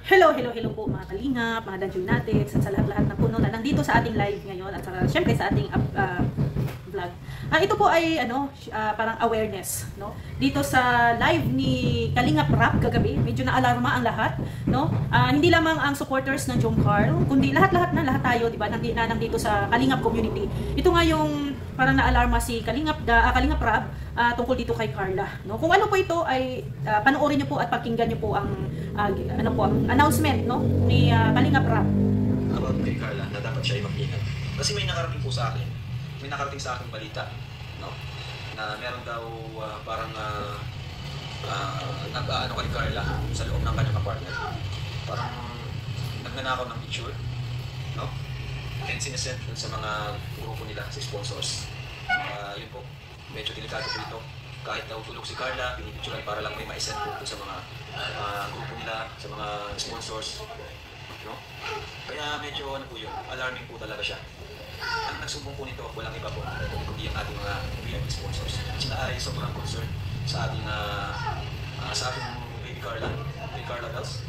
Hello, hello, hello po mga kalingap, mga Danjunatics, at sa lahat-lahat na puno na nandito sa ating live ngayon at saka syempre sa ating vlog. Ito po ay parang awareness, no? Dito sa live ni Kalingap Rap kagabi, medyo na-alarma ang lahat, no? Hindi lamang ang supporters ng Jom Carl, kundi lahat tayo, di ba? Nandito sa Kalingap community. Ito nga yung parang na-alarma si Kalingap Rap tungkol dito kay Carla, no? Kung ano po ito ay panoorin niyo po at pakinggan niyo po ang ang announcement, no, ni Kalingap Rap about kay Carla na dapat siya ay mag-ingat. Kasi may nakarating po sa akin. May nakarating sa akin balita, no? Na meron daw parang nag-aano kay Carla sa loob ng kanyang apartment. Parang nagnanakaw ng picture, no? And sinesend dun sa mga grupo nila, sa sponsors. Yun po, medyo delikado po ito. Kahit daw tulog si Carla, pinipicturean para lang may ma-send po sa mga grupo nila, sa mga sponsors, no? Kaya medyo ano po yun, alarming po talaga siya. Ang nagsumbong po nito, walang iba po, kundi ang ating mga VIP sponsors. Sila ay sobrang concern sa ating baby Carla, kay Carla Bells.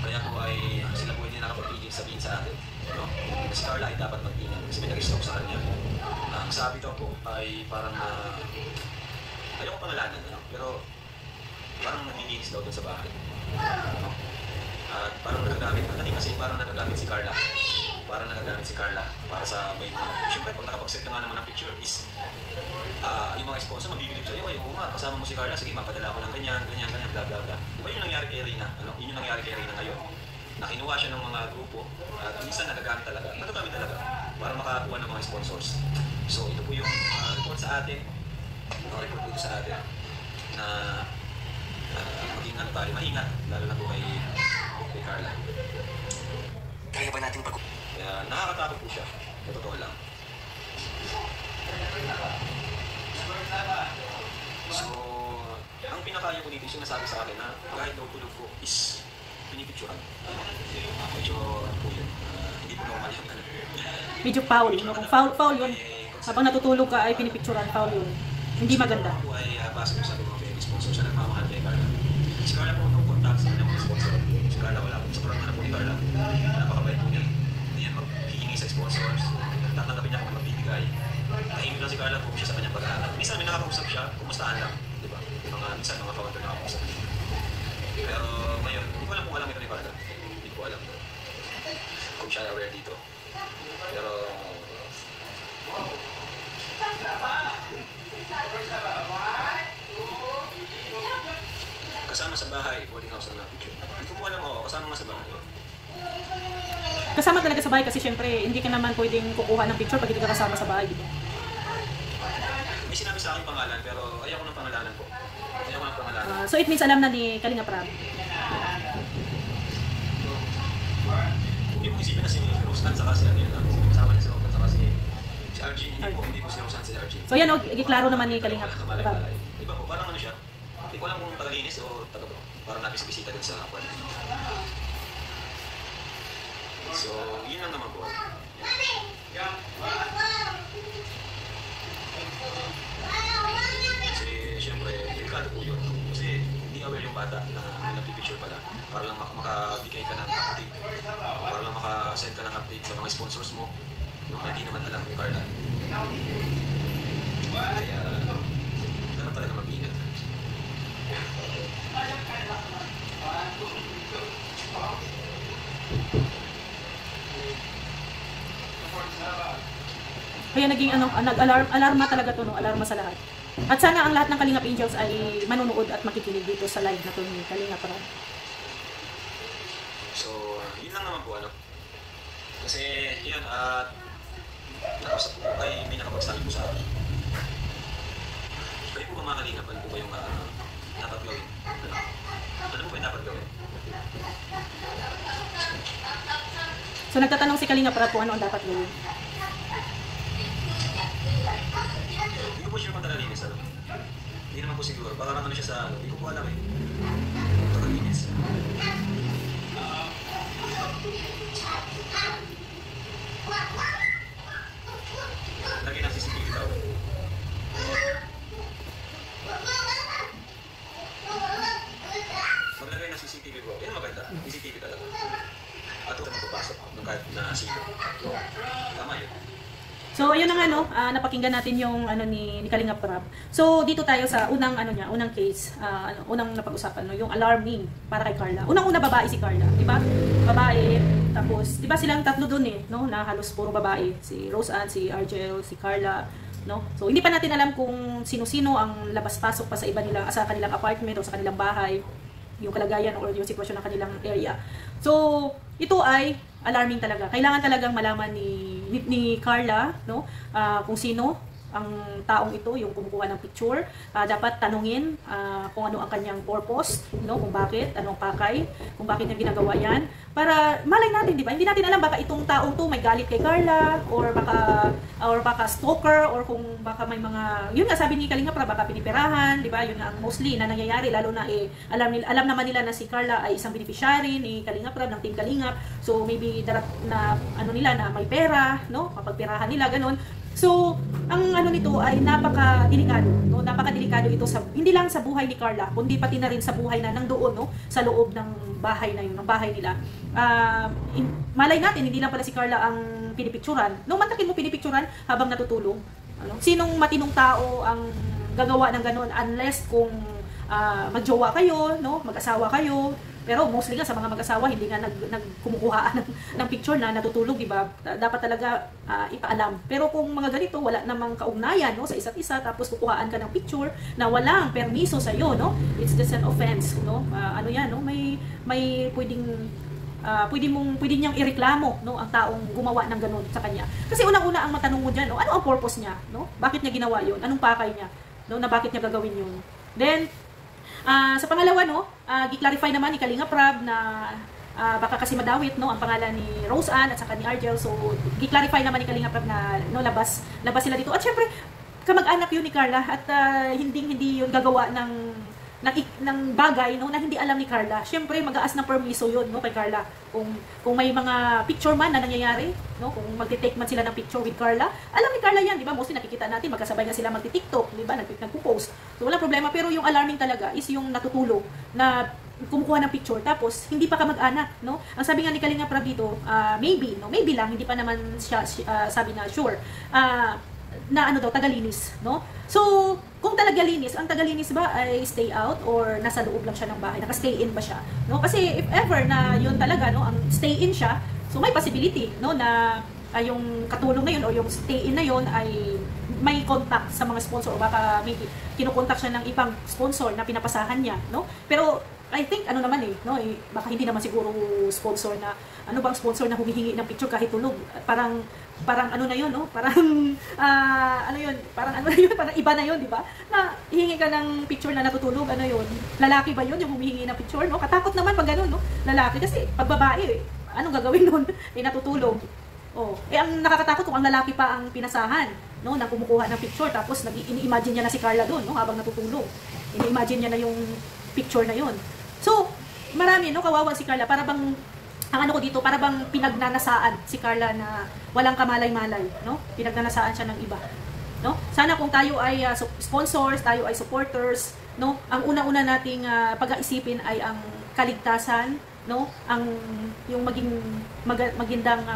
Kaya po ay sila po hindi nakapagpigil sabihin sa atin, no? Si Carla ay dapat mag-ingat kasi may nag-stalk sa kanya. Ang sabi daw po ay parang ayaw ko pangalanan, ano? Pero parang naglilinis daw dun sa bahay, no? At parang nagagamit, kasi parang nagagamit si Carla. Parang nagagamit si Carla para sa may siyempre pag nakapag-set ka nga naman ng picture is yung mga sponsor mabibilib sa'yo, ay nga, kasama mo si Carla, sige mapadala ko ng ganyan, bla bla bla. Diba yun nangyari kay Reyna, ano? Yun yung nangyari kay Reyna ngayon. Nakinuha siya ng mga grupo at minsan nagagamit talaga para makakuha ng mga sponsors. So ito po yung report sa atin, report dito sa atin na maging ano tayo, maingat, lalo na po kay Carla. Kaya ba natin kaya nakakatakot po siya, sa totoo lang. So, ang pinakayo ko dito yung nasabi sa akin na kahit daw tulog ko is pinipicturan. Medyo ano po yun, hindi po normal yung ano. Medyo foul, no? Kung foul yun, habang natutulog ka ay pinipicturan, foul yun. Hindi maganda. Ako ay base ko sa mga baby sponsor siya nagmamahal kay Carla. Si Carla po nung contact sa kanyang mga sponsor. Si Carla wala po sa programa po ni Carla. Napakabait po niya. Hindi yan maghihingi sa sponsors. Tatanggapin niya kung magbibigay. Tahimik lang si Carla po siya sa kanyang pag-aaral. Minsan may nakakausap siya, kumustahan lang. Diba? Minsan mga founder nakakausap. Pero ngayon, hindi ko alam kung alam ito ni Carla. Hindi ko alam kung siya aware dito. Pero kasama sa bahay, boarding house na picture. Hindi ko alam, kasama nga sa bahay. Kasama talaga sa bahay kasi syempre hindi ka naman pwedeng kukuha ng picture pag hindi ka kasama sa bahay, di ba? May sinabi sa akin pangalan pero ayaw ko ng pangalanan po. Ayaw ko ng pangalanan. So it means alam na ni Kalingap Rap. Hindi mo isipin na si Rosan sa kasi ano yun. Kasama niya si Rosan sa kasi si Arjun. Hindi po si Rosan, si Arjun. So yan, giklaro naman ni Kalingap Rap. Iba po, parang ano siya. Hindi ko alam kung tagalinis o taga-bro. Parang nabis-bisita din sa apartment. So, yun lang naman po. Kasi, syempre, delikado po yun. Kasi, hindi aware yung bata na may nagpipicture pala. Para lang makabigay ka ng update. Para lang makasend ka ng update sa mga sponsors mo. No, hindi naman alam yung Carla. Kaya, dapat talaga mag-ingat. Kaya naging alarma talaga to, no? Alarma sa lahat. At sana ang lahat ng Kalingap Angels ay manunood at makikinig dito sa live na to ni Kalingap Rap. So, yun lang naman po, ano. Kasi, yun, nakausap po ay may nakapagsabi po sa akin. Kayo po ba mga Kalingap, ano po ba yung dapat gawin? Ano po ba yung dapat gawin? So nagtatanong si Kalingap Rap kung ano ang dapat gawin. Hindi ko po sure kung tagalinis, ano. Hindi naman po siguro. Baka lang ano siya sa, hindi ko po alam eh. Tagalinis. Lagi ng CCTV daw. Maglagay ng CCTV bro. Yan maganda. CCTV talaga. At ito magpapasok nung kahit na sino. Tama yun. So, ayun ang napakinggan natin yung ni Kalingap Rab. So, dito tayo sa unang unang case, unang napag-usapan, no, yung alarming para kay Carla. Unang-una babae si Carla, di ba? Babae, tapos, di ba silang tatlo doon no, na halos puro babae. Si Rose Ann, si Argel, si Carla, no? So, hindi pa natin alam kung sino-sino ang labas-pasok pa sa iba nila, sa kanilang apartment o sa kanilang bahay, yung kalagayan or yung sitwasyon ng kanilang area. So, ito ay alarming talaga. Kailangan talagang malaman ni Carla, no, kung sino ang taong ito, yung kumukuha ng picture. Dapat tanungin kung ano ang kanyang purpose, no, kung bakit, anong pakay, kung bakit niya ginagawa yan. Para malay natin, di ba? Hindi natin alam baka itong taong to may galit kay Carla or baka stalker or kung baka may mga, yun nga sabi ni Kalingap Rab, baka pinipirahan, di ba? Yun nga ang mostly na nangyayari, lalo na alam naman nila na si Carla ay isang beneficiary ni Kalingap Rab, ng Team Kalingap. So maybe na nila na may pera, no? Mapagpirahan nila ganun. So, ang nito ay napaka-delikado, no? Napaka-delikado ito hindi lang sa buhay ni Carla, kundi pati na rin sa buhay na nandoon, no, sa loob ng bahay na yun, ng bahay nila. Malay natin, hindi lang pala si Carla ang pinipicturan. No, mantakin mo pinipicturan habang natutulog. Sinong matinong tao ang gagawa ng ganun unless kung magjowa kayo, no, mag-asawa kayo. Pero mostly nga sa mga mag-asawa, hindi nga nagkumukuha ng picture na natutulog, di ba? Dapat talaga ipaalam. Pero kung mga ganito, wala namang kaugnayan, no, sa isa't isa, tapos kukuhaan ka ng picture na walang permiso sa iyo, no? It's just an offense, no? Yan, no? May pwede niyang ireklamo, no, ang taong gumawa ng ganun sa kanya. Kasi unang-una ang matanong mo diyan, no, ano ang purpose niya, no? Bakit niya ginawa 'yon? Anong pakay niya, no, na bakit niya gagawin 'yon? Then sa pangalawa, no, gi-clarify naman ni Kalingap Rab na baka kasi madawit, no, ang pangalan ni Rose Ann at saka ni Argel. So gi-clarify naman ni Kalingap Rab na no, labas sila dito. At syempre, kamag-anak yun ni Carla at hindi yun gagawa ng bagay, no, na hindi alam ni Carla. Syempre, mag-aas ng permiso yun, no, kay Carla. Kung may mga picture man na nangyayari, no, kung magte-take man sila ng picture with Carla, alam ni Carla yan, di ba? Mostly nakikita natin, magkasabay na sila magti-TikTok, di ba? Nagpo-post. So, walang problema. Pero yung alarming talaga is yung natutulog na kumukuha ng picture tapos hindi pa kamag-anak, no? Ang sabi nga ni Kalingap Rab dito, maybe lang, hindi pa naman siya sabi na sure. Na tagalinis, no? So, kung tagalinis, ang tagalinis ba ay stay out or nasa loob lang siya ng bahay, naka-stay in ba siya, no? Kasi if ever na yun talaga, no, ang stay in siya, so may possibility, no, na yung katulong na yun o yung stay in na yun ay may contact sa mga sponsor o baka may kinukontak siya ng ibang sponsor na pinapasahan niya, no? Pero I think naman no, baka hindi naman siguro sponsor na bang sponsor na humihingi ng picture kahit tulog. Parang na yun, no? Parang parang iba na yun, di ba? Na hihingi ka ng picture na natutulog, yun? Lalaki ba yun yung humihingi ng picture, no? Katakot naman pag gano'n, no? Lalaki kasi pag babae, anong gagawin nun? Natutulog. Ang nakakatakot kung ang lalaki pa ang pinasahan, no, na kumukuha ng picture tapos ini-imagine niya na si Carla doon, no, habang natutulog. Ini-imagine niya na yung picture na yun. So, marami, no, kawawa si Carla. Para bang, ang ko dito, para bang pinagnanasaan si Carla na walang kamalay-malay, no? Pinagnanasaan siya ng iba, no? Sana kung tayo ay sponsors, tayo ay supporters, no? Ang una-una nating pag-aisipin ay ang kaligtasan, no? Yung magindang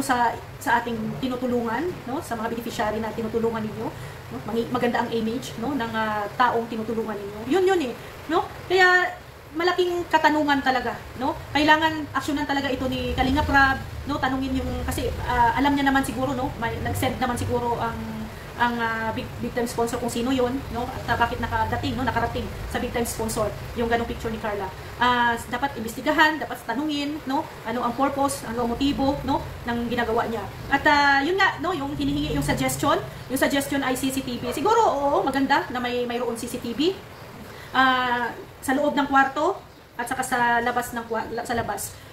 sa ating tinutulungan, no, sa mga beneficiary na tinutulungan ninyo, no, maganda ang image, no, ng taong tinutulungan ninyo. Yun no? Kaya malaking katanungan talaga, no? Kailangan aksyonan talaga ito ni Kalingap Rab, no? Tanungin yung kasi alam niya naman siguro, no, may nag-send naman siguro ang big time sponsor kung sino yon, no, at bakit nakarating sa big time sponsor yung ganong picture ni Carla. Dapat imbestigahan, dapat tanungin, no, ano ang purpose, ano ang motibo, no, ng ginagawa niya. At yun nga, no, yung hinihingi yung suggestion ay CCTV. Siguro maganda na mayroon CCTV sa loob ng kwarto at saka sa labas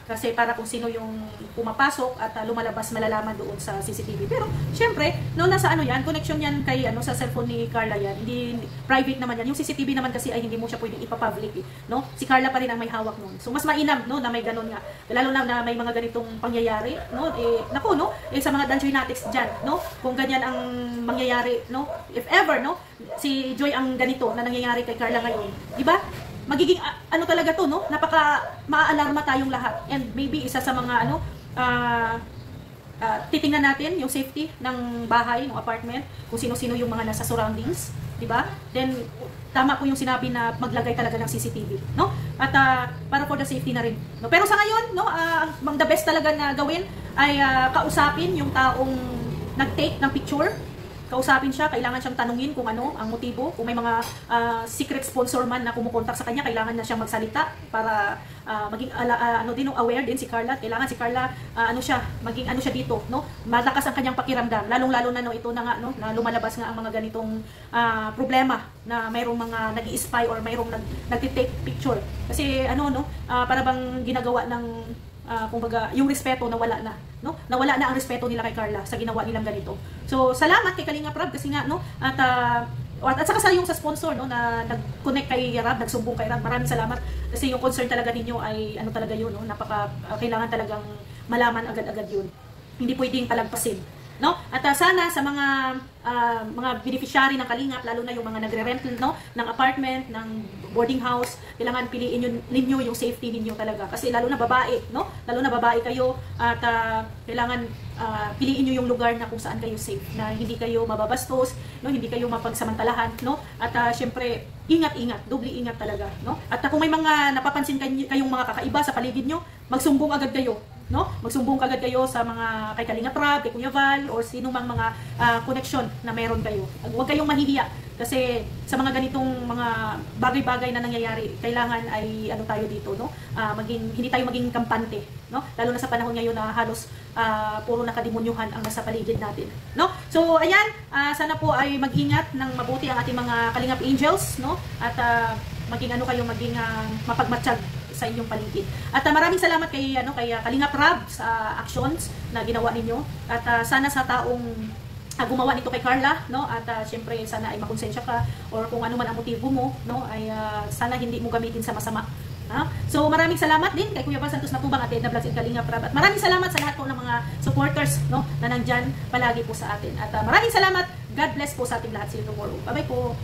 kasi para kung sino yung pumapasok at lumalabas malalaman doon sa CCTV. Pero syempre, no, nasa yan, connection yan kay sa cellphone ni Carla yan. Hindi private naman yan. Yung CCTV naman kasi ay hindi mo siya pwedeng ipa-public, no? Si Carla pa rin ang may hawak noon. So mas mainam, no, na may ganun nga. Lalo na may mga ganitong pangyayari, no? Naku, no, sa mga dangerous diyan, no? Kung ganyan ang mangyayari, no? If ever, no, si Joy ang ganito na nangyayari kay Carla ngayon, di ba? magiging ano talaga to, no? Napaka maaalarma tayong lahat. And maybe isa sa mga ano, titingnan natin yung safety ng bahay, ng apartment, kung sino-sino yung mga nasa surroundings, di ba? Then tama po yung sinabi na maglagay talaga ng CCTV, no? At para for the safety na rin, no? Pero sa ngayon, no, ang the best talaga na gawin ay kausapin yung taong nag-take ng picture. Kausapin siya, kailangan siyang tanungin kung ano ang motibo. Kung may mga secret sponsor man na kumukontak sa kanya, kailangan na siyang magsalita para maging ano din, aware din si Carla. Kailangan si Carla ano siya, maging ano siya dito, no? Malakas ang kanyang pakiramdam. Lalong-lalo na no, ito na nga no, na lumalabas nga ang mga ganitong problema na mayroong mga nag-i-spy or mayroong nagti-take picture. Kasi ano no, para bang ginagawa ng kumbaga, yung respeto nawala na, no? Nawala na ang respeto nila kay Carla sa ginawa nilang ganito. So, salamat kay Kalinga Prab kasi nga, no? At saka sa yung sa sponsor, no, na nag-connect kay Rab, nagsumbong kay Rab. Maraming salamat kasi yung concern talaga ninyo ay ano talaga yun, no? Napaka kailangan talagang malaman agad-agad yun. Hindi pwedeng palagpasin, no? At sana sa mga beneficiary ng Kalingap, lalo na yung mga nagre-rent, no, ng apartment, ng boarding house, kailangan piliin ninyo yung safety ninyo talaga. Kasi lalo na babae, no? Lalo na babae kayo at kailangan piliin niyo yung lugar na kung saan kayo safe, na hindi kayo mababastos, no, hindi kayo mapagsamantalahan, no? At syempre, ingat-ingat, doble ingat talaga, no? At kung may mga napapansin kayong mga kakaiba sa paligid nyo, magsumbong agad kayo, no? Magsumbong agad kayo sa mga kay Kalinga Prab, kay Kuya Val, or sino mang mga connection na meron kayo. Huwag kayong mahihiya kasi sa mga ganitong mga bagay-bagay na nangyayari, kailangan ay ano tayo dito, no? Hindi tayo maging kampante, no? Lalo na sa panahon ngayon na halos puro nakademonyuhan ang nasa paligid natin, no? So ayan, sana po ay mag-ingat ng mabuti ang ating mga Kalingap Angels, no? At maging ano kayo, maging mapagmatsyag sa inyong paligid. At maraming salamat kay Kalinga Prab sa actions na ginawa ninyo. At sana sa taong gumawa nito kay Carla, no? At syempre sana ay makonsensya ka, or kung ano man ang motibo mo, no, ay sana hindi mo gamitin sa masama. So maraming salamat din kay Kuya Val Santos Matubang at Edna Vlogs and Kalinga Prab. At maraming salamat sa lahat po ng mga supporters, no, na nandyan palagi po sa atin. At maraming salamat. God bless po sa ating lahat. See you tomorrow. Bye-bye po.